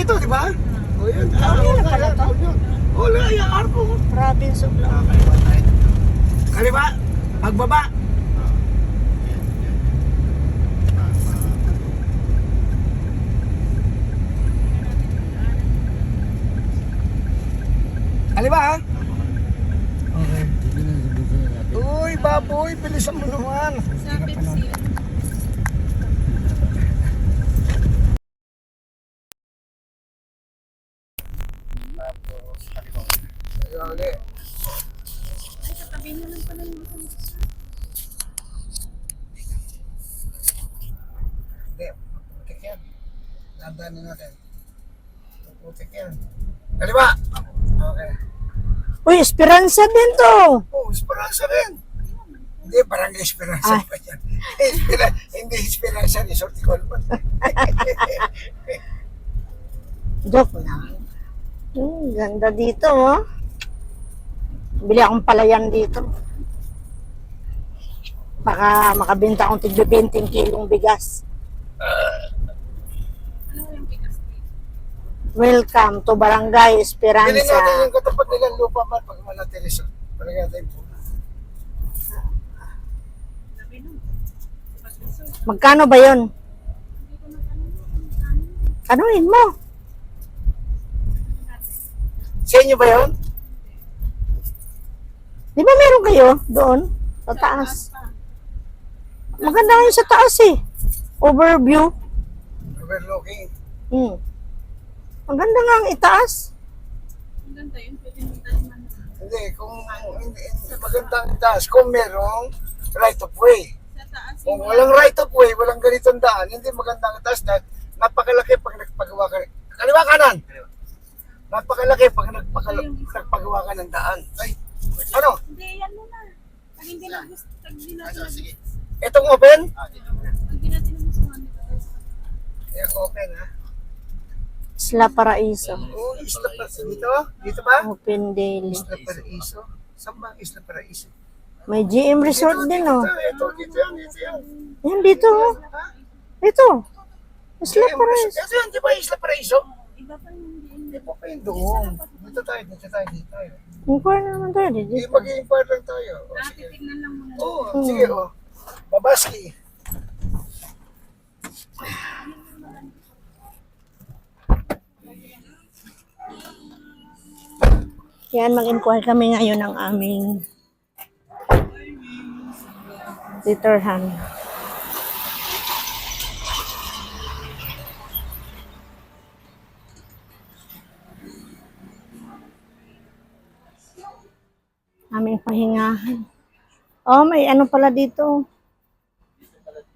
ito, di ba? O yan. Yan na pala to. Wala, yung arko. Province of Lao. Kaliwa tayo. Kaliwa, pagbaba. Kaliwa, ha? Okay. Uy, baboy, bilisan mo naman. Sa Pepsi. Kaliwa ulit. Ay, katabi na lang pala yung Hindi, putik yan. Dandanin natin. Putik yan. Kaliwa! Okay. Uy, Esperanza din to. Oh, Esperanza rin. Hindi, parang Esperanza pa yan. Hindi Esperanza, Resort Colman. Joke lang. Ganda dito, oh. Bili akong palayan dito. Baka makabenta akong tigbe 20 kilong bigas. ano yung bigas dito? Welcome to Barangay Pili natin Esperanza. yung katapat nilang lupa man pag malati resort. Parang natin po. Labi nun. Magkano ba yun? Anuhin mo? Sa inyo ba yun? Di ba meron kayo doon? Sa taas. Maganda nga yung sa taas eh. Overview. Overlooking. Maganda nga ang itaas. Ang ganda yun. Pwede mong taliman. Hindi, kung hindi magandang taas, kung merong right of way. Sa taas Kung yung walang right of way, walang ganitong daan, hindi magandang taas na napakalaki pag nagpagawa ka. Kaliwa kanan! Napakalaki pag nagpagawa ka ng daan. Ay, ano? Hindi, yan muna. Pag hindi na gusto, pag hindi natin Sige. Itong open? pag hindi natin nagustuhan dito tayo sa Yung open, ha? Isla Paraiso. Oo, Isla Paraiso. Dito? Dito ba? Open daily. Isla Paraiso? Saan ba ang Isla Paraiso? May GM Resort din oh. Dito yan. Yan dito oh. Ito. Isla Paraiso. Ito yan, di ba Isla Paraiso? iba pa yung hindi. Hindi po pa yun doon. Dito tayo. Inquire naman tayo Hindi, dito. mag-i-impart lang tayo. O, sige. Titignan lang muna. Oo, sige, o. Babaski. Yan, mag-inquire kami ngayon ng aming titirhan. Aming pahingahan. Oh, may ano pala dito.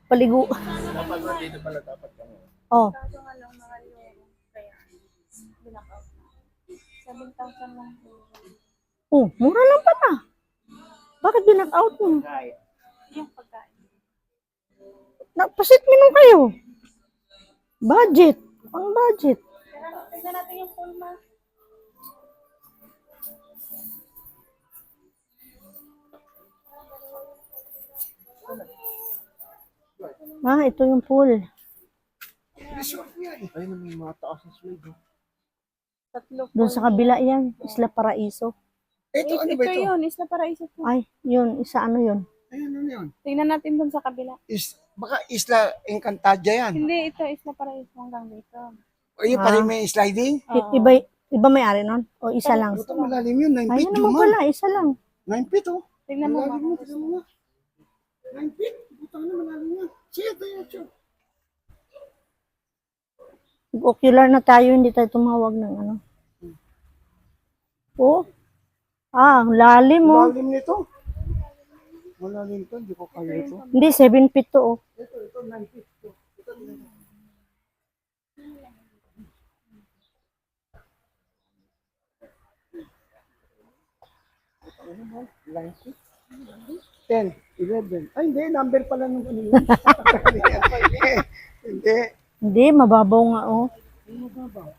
Paligo. Dito pala dapat kami. Oh, Kaso nga lang mahal yung kaya binakaw na. 7,000 lang po. oh, mura lang pala. Bakit binack-out mo? Yung pagkain. Nagpasit minum kayo. Budget. Ang budget. Tignan natin yung full ma. Ito yung pool. Resort niya eh. Ay, may mga taas na slide. Tatlo po. Doon sa kabila yan. Isla Paraiso. Ito, ano ba Ito ito? yun, Isla Paraiso po. Ay, yun. Isa ano yun? Ayun, ano yun? Tingnan natin dun sa kabila. Baka Isla Encantadia yan. Hindi, ito Isla Paraiso hanggang dito. O yun, parang may sliding. Oo. Iba may-ari nun? O isa lang? Ito, malalim yun. 9 feet Ayun naman naman. pala. Isa lang. 9 feet, oh. Tingnan mo Malalim mo, mga. tignan mo nga. 9 feet. Butang na, malalim yan. Sige, tayo. Ocular na tayo. Hindi tayo tumawag ng ano. Oh. Lalim mo. Malalim nito. Malalim to, hindi ko kaya ito. Hindi, 7 feet to. Oh. Ito, 9 feet. Ito, ito. 10, 11. Ay, hindi. Number pala nung ano yun. Hindi. Hindi, mababaw nga oh. Mababaw.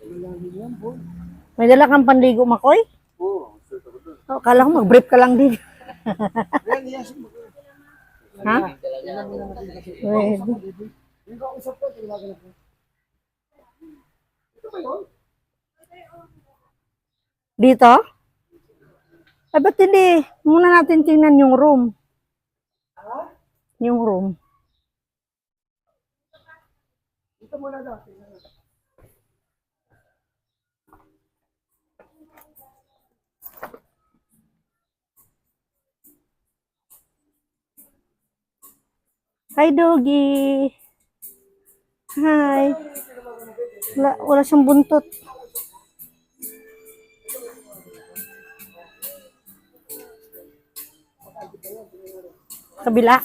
Malalim yan, boy. May dala kang panligo, Makoy? Oo. Oh, kala ko mag-brief ka lang din. Yan, yan. Ha? Pwede. Yung kausap ko, tinawagan ako. Ito ba yun? Dito? Ay, ba't hindi? Muna natin tingnan yung room. Yung room. Ito muna daw. Hi, Doggy. Hi. Wala siyang buntot. Kabila.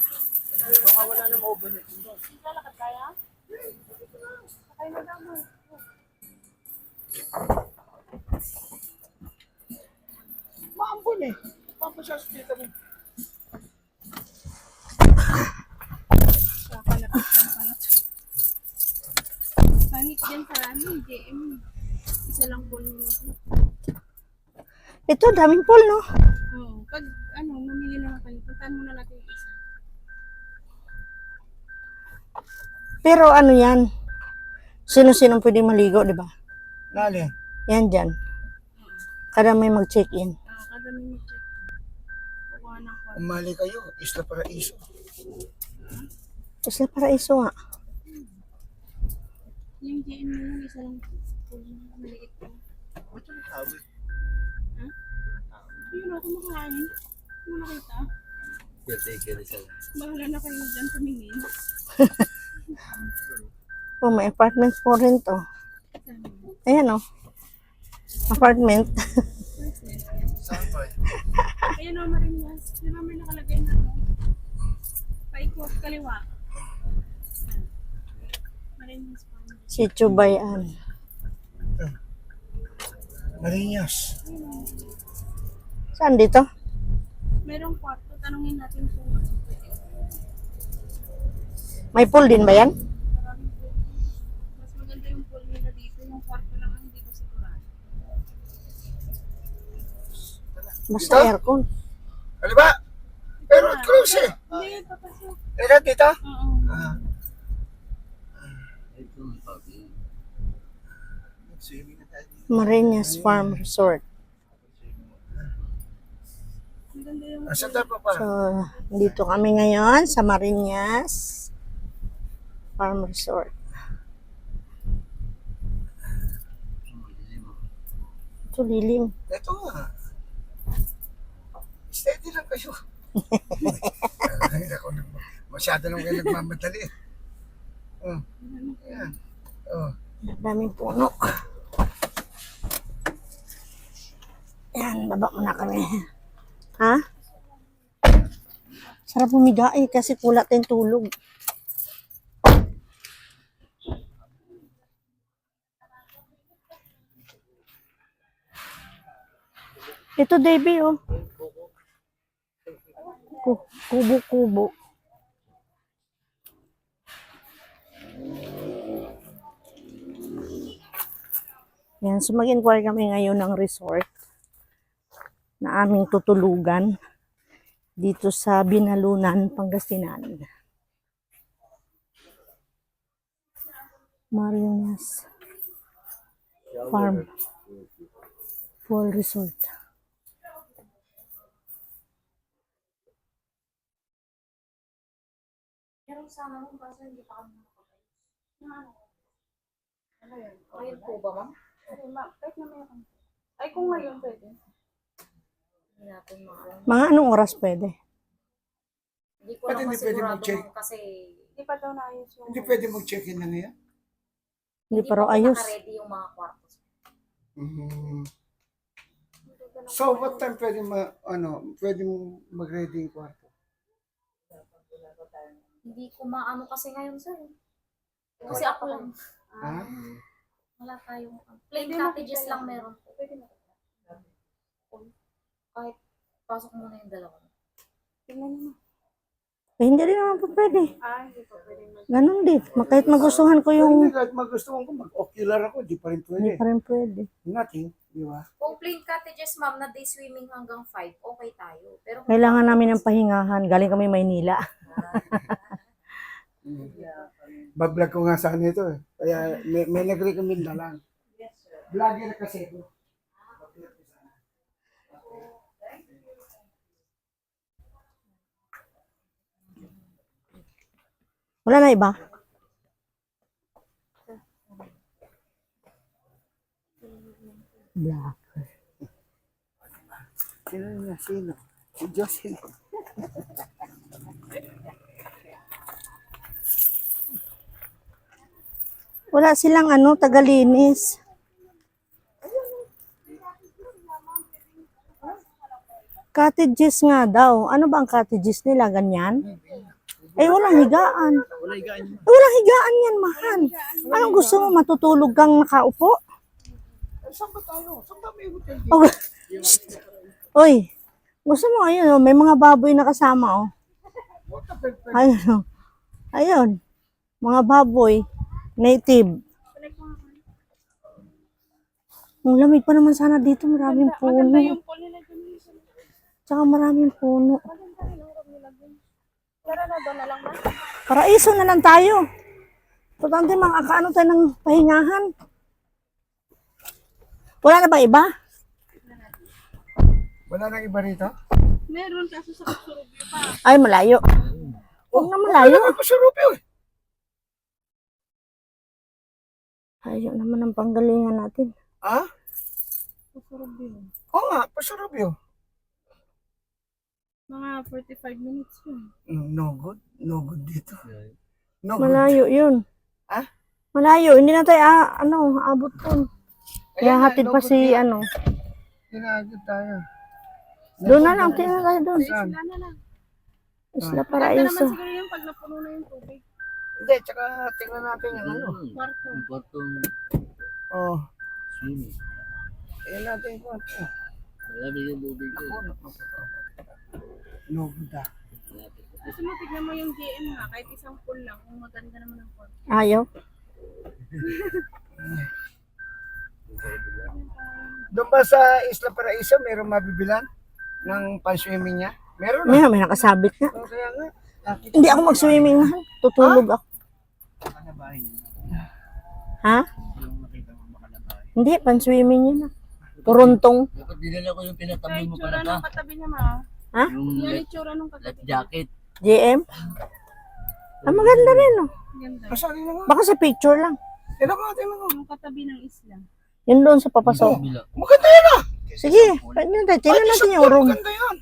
Maambon eh. Maambon siya sa tita mo. Pangit dyan sa amin, JM. Isa lang po nila. Ito, daming pool, no? Oo. Pag mamili na kayo, puntahan muna natin yung isa. Pero ano yan? Sino-sino pwede maligo, di ba? Nali. Yan dyan. Kada may mag-check-in. Kada may mag-check. Kukuha ng kwarto. Umali kayo. Isla Paraiso. Isla Paraiso nga. Yung JM na lang, isa lang po. Maliit po. Ito ang tawid. Yun ako makain. Hindi mo nakita. Bahala na kayo dyan tumingin. Oh, may apartment po rin to. Ayan, oh. Apartment. Saan ba? Ayan o, Marinas. Di ba may nakalagay na paikot kaliwa. Marinas pa. Si Chubayan. Marinas. Saan dito? Merong kwarto. Tanungin natin kung ano pwede. May pool din ba yan? Maraming pool. Mas maganda yung pool nila dito. Yung kwarto lang ang hindi ko sigurado. Basta Dito? aircon. Ano ba? Pero cruise eh. Hindi, papasok. Ito dito? Oo. Ah. Swimming na tayo. Marinas Farm Resort. Maganda yung Asan tayo pa pa? So, dito kami ngayon sa Marinas Farm Resort. Ito lilim. Ito nga. Steady lang kayo. Ay, ako naman. Masyado lang kayo nagmamadali. Oh. Ayan. Oh. Daming puno. Yan, baba muna kami. Ha? Sarap humiga eh, kasi kulat yung tulog. Ito, Debbie, oh. Kubo-kubo. Yan, so mag-inquire kami ngayon ng resort na aming tutulugan dito sa Binalunan, Pangasinan. Marinas Farm Pool Resort. Meron sana kung basta hindi pa kami nakapagay. Ano yun? Ngayon po ba, ma'am? Ay, ma'am. Kahit na meron. Ay, kung ngayon pwede. Hindi natin maalam. Mga anong oras pwede? Hindi ko Ba't lang hindi pwede masigurado, mag-check? ma'am, kasi hindi pa daw naayos yung... Hindi pwede mag-check-in na ngayon? Hindi pa raw ayos. naka-ready yung mga kwartos. So, what time pwede pwede mag-ready yung kwarto? Hindi ko maano kasi ngayon, sir. Kasi ako lang. Ha? Wala tayong... Plain Pwede cottages makita lang yan. meron po. Pwede na. Kahit pasok muna yung dalawa. Tingnan mo. Eh, hindi rin naman po pwede. Hindi pa pwede mag... Ganun din. Kahit magustuhan ko yung... Hindi, kahit magustuhan ko, mag-ocular ako, di pa rin Hindi pwede. pa rin pwede. Nothing, di ba? Kung plain cottages, ma'am, na day swimming hanggang 5, okay tayo. Pero kung Kailangan namin ng pahingahan. Galing kami Maynila. Bablog ko nga sana ito eh. Kaya may nag-recommend na lang. Vlogger kasi ito. Wala na iba? Black. Sino na? Sino? Si Jocelyn. Wala silang tagalinis. Cottages nga daw. Ano ba ang cottages nila? Ganyan? Eh, walang higaan. Walang higaan yan, mahal. Anong gusto mo? Matutulog kang nakaupo? Saan ba tayo? Saan ba may hotel? Oh, shh. Oy, gusto mo, ayun, may mga baboy na kasama, oh. What the fuck? Ayun, oh. Ayun. Mga baboy. Native. Ang lamig pa naman sana dito. Maraming puno. Maganda yung pool nila dun. Tsaka maraming puno. Maganda rin ang room nila dun. Tara na, doon na lang na. Paraiso na lang tayo. Tutante, makakaano tayo ng pahingahan. Wala na ba iba? Wala nang iba rito? Meron kaso sa Surubyo pa. Ay, malayo. Huwag na malayo. Wala pa sa Rubio eh. Ayaw naman ang panggalingan natin. Ha? Sa Surubyo. Oo nga, pa sa Rubio. Mga 45 minutes yun. No good. No good dito. No good. Malayo yun. Ha? Malayo. Hindi na tayo, abot dun. Kaya Ayan na, hatid no pa good si, dito. Ginagod tayo. Doon na lang. Tingnan tayo doon. Saan? Wala na lang. Isla Ganda naman Paraiso. siguro yung pag napuno na yung tubig. Hindi, tsaka tingnan natin yung ano. Kwarto. Kwartong Oh, swimming. tingnan natin yung kwarto. Marami yung bubig ko. No good ah. Gusto mo, tignan mo yung GM nga. Kahit isang pool lang. Kung maganda naman ang kwarto. Ayaw. Doon ba sa Isla Paraiso, mayroong mabibilan ng pan-swimming niya? Meron May nakasabit nga. Oh, kaya nga. Nakita Hindi ako mag-swimming. Mahal. Tutulog ako. Ha? Yung nakita mo makalabahay. Hindi, pan-swimming yun. Puruntong. Dapat dinala ko yung pinatabi Kaya mo itsura pala nung ka. katabi niya ma. Ha? Yung Yan itsura nung life katabi niya. jacket. GM? Ah, maganda rin, oh. Ganda. Kasali na nga. Baka sa picture lang. Tingnan ko, tingnan ko. Yung katabi ng isla. Yun doon sa papasok. Kabila. Maganda yan ah. Sige, tingnan natin. Tingnan natin yung room. Maganda yan.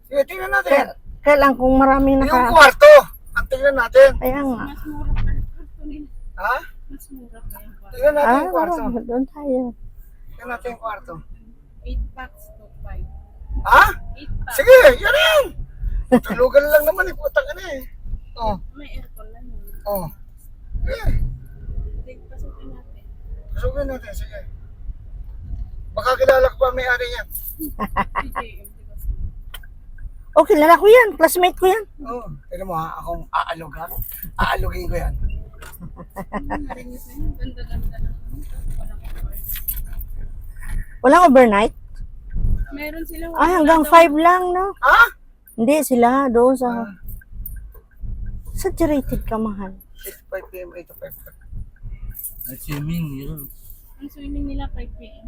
Sige, tingnan natin. Kailan kung maraming Yung naka... kwarto. Ang tingnan natin. Kaya nga. Mas mura pa yung kwarto nila. Ha? Mas mura pa yung kwarto. Tingnan natin yung kwarto. Doon tayo. Tingnan natin yung kwarto. 8 packs to 5. Ha? 8 packs. Sige, yan na yan. Tulugan lang naman eh. Putang ka na eh. Oh, May aircon lang yun. oh. Sige, Pasukin natin. pasukin natin. Sige. Baka kilala ko pa may-ari yan. Si JM, di ba? Oh, kilala ko yan. Classmate ko yan. Oo. Tignan mo ha, akong aalog ha. Aalugin ko yan. Narinig na yun. Ganda-ganda lang. Walang aircon. Walang overnight? Meron silang Ay, hanggang 5 lang, no? Ha? Hindi, sila doon sa... Saturated ka, mahal. 6 p.m. 8 to 5. At swimming, yun. Ang swimming nila 5 p.m.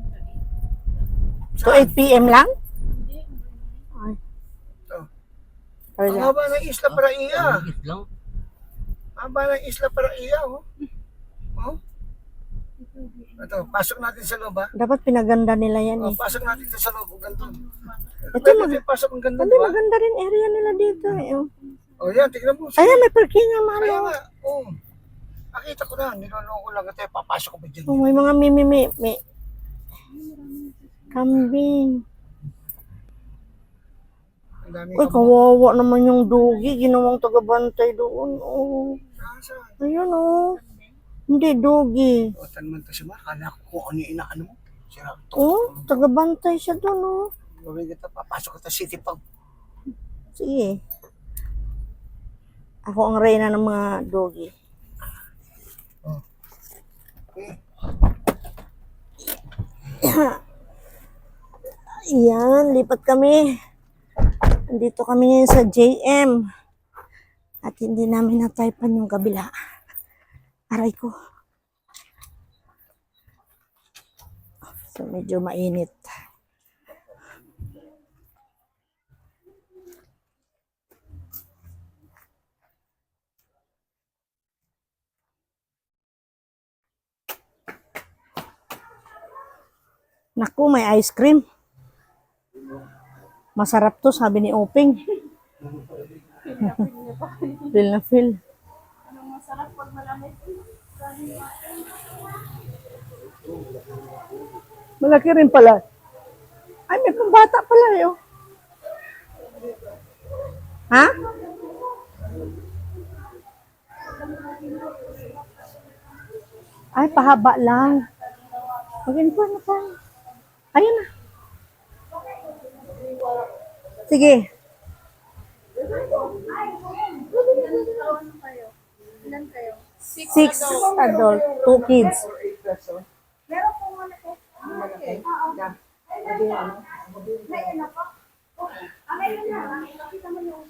So, 8 p.m. lang? Hindi. Ay. Ito. Sabi Ang niya, haba ng Isla Paraia. Ang higit lang. Haba ng Isla Paraia, oh. Oh. Ito, pasok natin sa loob ha. dapat pinaganda nila yan Oh, eh. pasok natin sa loob. Ang ganda. Ito, Pwede natin pasok ang ganda, Hindi, di ba? maganda rin area nila dito eh. Oh. Oh, yan, tignan mo. Ayan, may parking nga, mahal. Kaya oh. nga, oh. Nakita ko na, niloloko lang ito. Papasok ko ba dyan? Oh, may mga may kambing. Ang dami Uy, kawawa naman yung dugi. Ginawang tagabantay doon. Oh. Saan? Ayun, oh. Hindi, dugi. O, tanman to si Mark. Kala ko kung ano yung inaano mo. Sira, Oh, tagabantay siya doon, oh. gawin kita, papasok kita City Pub. Sige. Ako ang reyna ng mga dugi. Ayan, lipat kami. Andito kami ngayon sa JM. At hindi namin na-typean yung kabila. Aray ko. So, medyo mainit. Naku, may ice cream. Masarap to, sabi ni Oping. Feel na feel. Anong masarap pag malamig? Malaki rin pala. Ay, may pambata pala eh. Oh. Ha? Ay, pahaba lang. Magin po na pa. Ayun na. Sige. Ilan kayo? 6 adult, 2 kids. Meron po malaki. Malaki? May ano po? Meron na. Nakita mo yung